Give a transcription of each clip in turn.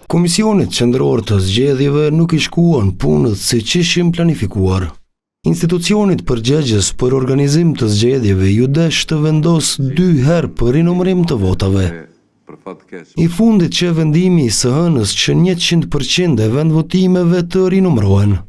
Komisionit qendror të zgjedhjeve nuk i shkuan punët siç ishin planifikuar. Institucionit përgjegjës për organizim të zgjedhjeve ju desh të vendos 2 herë për rinumërim të votave. I fundit që vendimi i SHN-s që 100% e vendvotimeve të rinumërohen.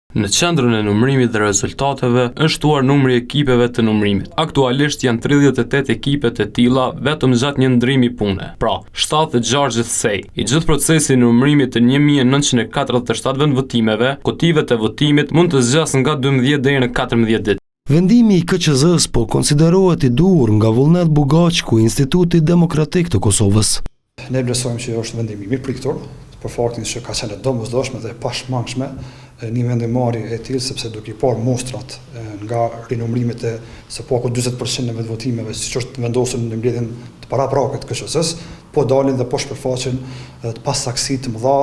Në qendrën e numërimit dhe rezultateve është shtuar numri i ekipeve të numërimit. Aktualisht janë 38 ekipe të tilla vetëm gjatë një ndrimi pune. Pra, 76 gjithsej. I gjithë procesi i numërimit të 1947 vendvotimeve, kotivet e votimit mund të zgjas nga 12 deri në 14 ditë. Vendimi i KQZ-s po konsiderohet i duhur nga Vullnet Bugaçku, Instituti Demokratik të Kosovës. Ne besojmë që është vendim i mirëpritur, për faktin që ka qenë domosdoshme dhe pashmangshme një vendimarrje e tillë, sepse duke i parë mostrat nga rinumërimet e së paku 40% e vetvotimeve, siç është vendosur në mbledhjen të paraprakët të KQZ-s, po dalin dhe po shpërfaqen të pasaktësi të mëdha.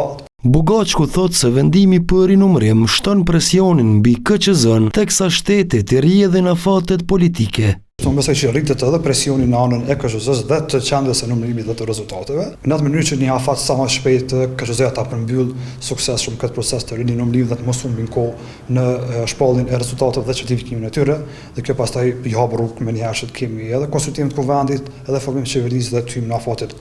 Bugaçku thotë se vendimi për rinumërim shton presionin mbi KQZ-n teksa shteti të rrjedhin afatet politike. Unë besoj që rritet edhe presioni në anën e KQZ-s dhe të qendrës së numërimit dhe të rezultateve, në atë mënyrë që një afat sa më shpejt KQZ-ja ta përmbyll suksesshëm këtë proces të rinumërimit dhe të mos humbin kohë në shpalljen e rezultateve dhe certifikimin e tyre, dhe kjo pastaj i hap rrugë me njëherë që të kemi edhe konsultimin e kuvendit, edhe formimin e qeverisë dhe tymin në afatet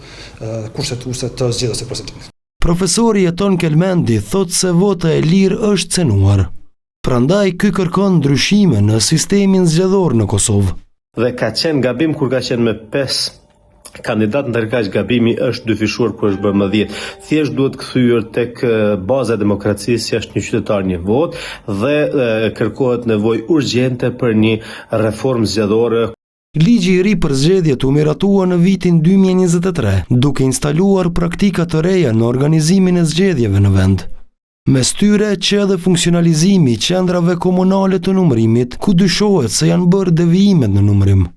kushtetuese të zgjedhjes së presidentit. Profesori Jeton Kelmendi thotë se vota e lirë është cenuar. Prandaj ky kërkon ndryshime në sistemin zgjedhor në Kosovë. Dhe ka qenë gabim kur ka qenë me 5 kandidat, ndërkaq gabimi është dyfishuar kur është bërë me 10. Thjesht duhet kthyer tek baza e demokracisë që është një qytetar një vot dhe kërkohet nevojë urgjente për një reformë zgjedhore. Ligji i ri për zgjedhjet u miratua në vitin 2023, duke instaluar praktika të reja në organizimin e zgjedhjeve në vend. Mes tyre që edhe funksionalizimi i qendrave komunale të numërimit, ku dyshohet se janë bërë devijimet në numërim.